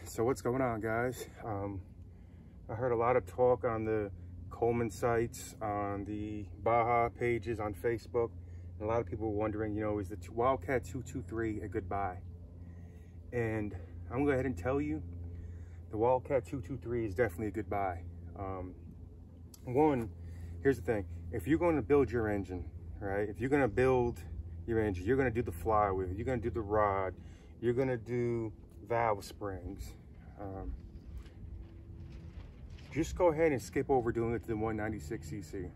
So what's going on, guys? I heard a lot of talk on the Coleman sites, on the Baja pages on Facebook, and a lot of people were wondering, you know, is the Wildcat 223 a good buy? And I'm gonna go ahead and tell you, the Wildcat 223 is definitely a good buy. One, here's the thing: if you're going to build your engine, right? If you're going to build your engine, you're going to do the flywheel, you're going to do the rod, you're going to do valve springs. Just go ahead and skip over doing it to the 196cc.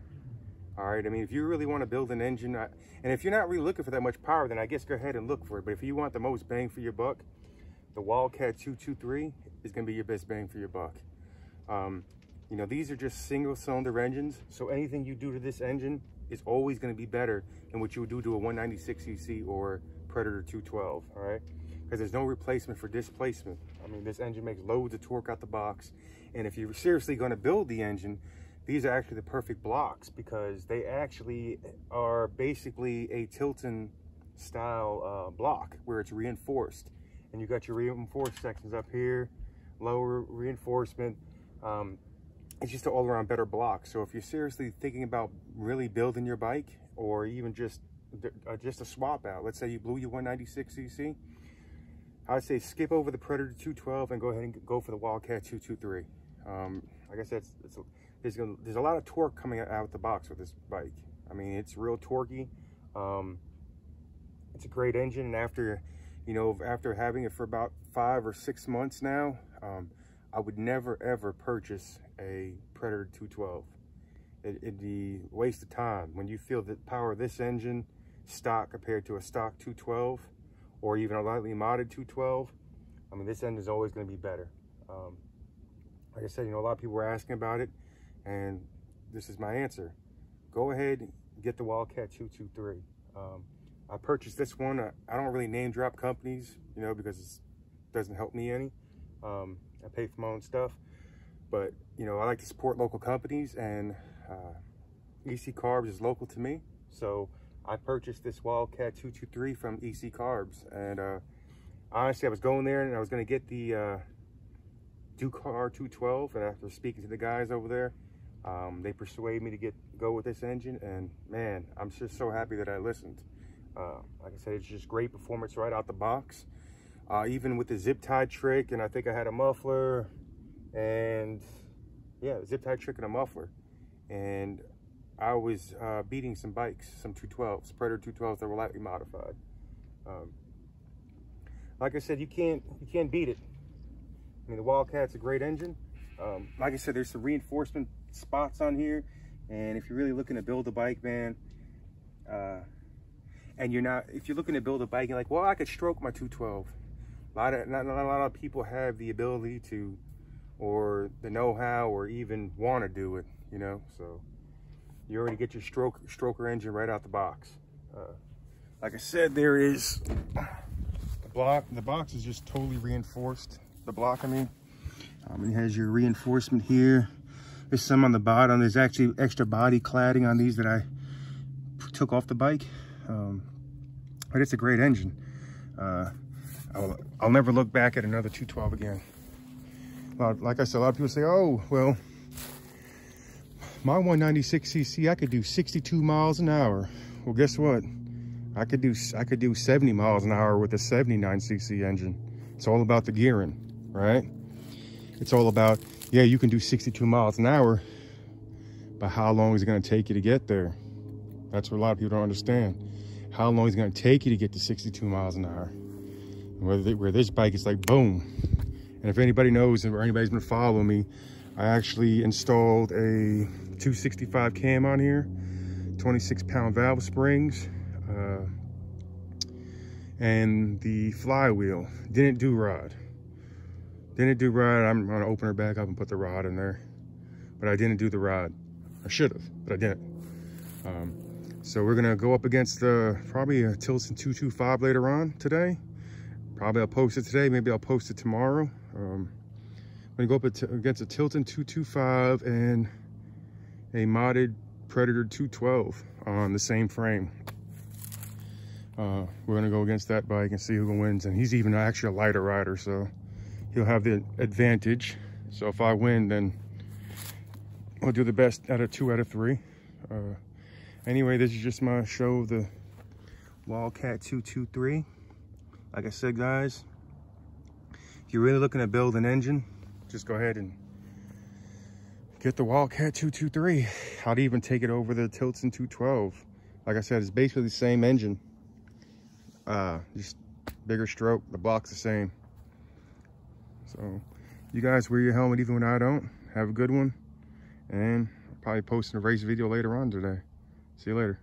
All right, I mean, if you really want to build an engine, and if you're not really looking for that much power, then I guess go ahead and look for it. But if you want the most bang for your buck, the Wildcat 223 is going to be your best bang for your buck. You know, these are just single cylinder engines, so anything you do to this engine is always going to be better than what you would do to a 196cc or Predator 212, all right? Because there's no replacement for displacement. I mean, this engine makes loads of torque out the box, and if you're seriously going to build the engine, these are actually the perfect blocks because they actually are basically a Tilton style block where it's reinforced, and you got your reinforced sections up here, lower reinforcement. It's just an all-around better block. So if you're seriously thinking about really building your bike, or even just a swap out, let's say you blew your 196cc, I'd say skip over the Predator 212 and go ahead and go for the Wildcat 223. Like I said, there's a lot of torque coming out the box with this bike. I mean, it's real torquey. It's a great engine, and after having it for about 5 or 6 months now, I would never ever purchase a Predator 212. It'd be a waste of time. When you feel the power of this engine stock compared to a stock 212 or even a lightly modded 212, I mean, this engine is always going to be better. Like I said, you know, a lot of people were asking about it, and this is my answer. Go ahead and get the Wildcat 223. I purchased this one. I don't really name drop companies, you know, because it doesn't help me any. I pay for my own stuff, but you know, I like to support local companies, and EC Carbs is local to me, so I purchased this Wildcat 223 from EC Carbs. And honestly, I was going there and I was going to get the Duke R212, and after speaking to the guys over there, they persuaded me to go with this engine, and man, I'm just so happy that I listened. Like I said, it's just great performance right out the box. Even with the zip tie trick, and I think I had a muffler, and yeah, zip tie trick and a muffler, and I was beating some bikes, some 212s, Predator 212s that were lightly modified. Like I said, you can't beat it. I mean, the Wildcat's a great engine. Like I said, there's some reinforcement spots on here, and if you're really looking to build a bike, man, and if you're looking to build a bike, you're like, well, I could stroke my 212. Not a lot of people have the ability to, or the know-how, or even want to do it, you know. So you already get your stroker engine right out the box. Like I said, there is the block. The box is just totally reinforced. The block, I mean, it has your reinforcement here. There's some on the bottom. There's actually extra body cladding on these that I took off the bike. But it's a great engine. I'll never look back at another 212 again. Like I said, a lot of people say, oh, well, my 196cc, I could do 62 miles an hour. Well, guess what? I could do 70 miles an hour with a 79cc engine. It's all about the gearing, right? It's all about, yeah, you can do 62 miles an hour, but how long is it going to take you to get there? That's what a lot of people don't understand. How long is it going to take you to get to 62 miles an hour? Where this bike is like boom. And if anybody knows, or anybody's been following me, I actually installed a 265 cam on here, 26-pound valve springs, and the flywheel. Didn't do rod. I'm gonna open her back up and put the rod in there, but I didn't do the rod. I should have, but I didn't. So we're gonna go up against probably a Tilton 225 later on today. Probably I'll post it today, maybe I'll post it tomorrow. I'm gonna go up against a Tilton 225 and a modded Predator 212 on the same frame. We're gonna go against that bike and see who wins, and he's even actually a lighter rider, so he'll have the advantage. So if I win, then I'll do the best out of 2 out of 3. Anyway, this is just my show of the Wildcat 223. Like I said, guys, if you're really looking to build an engine, just go ahead and get the Wildcat 223. I'd even take it over the Tilson 212. Like I said, it's basically the same engine. Just bigger stroke, the block's the same. So you guys wear your helmet even when I don't. Have a good one, and I'll probably post a race video later on today. See you later.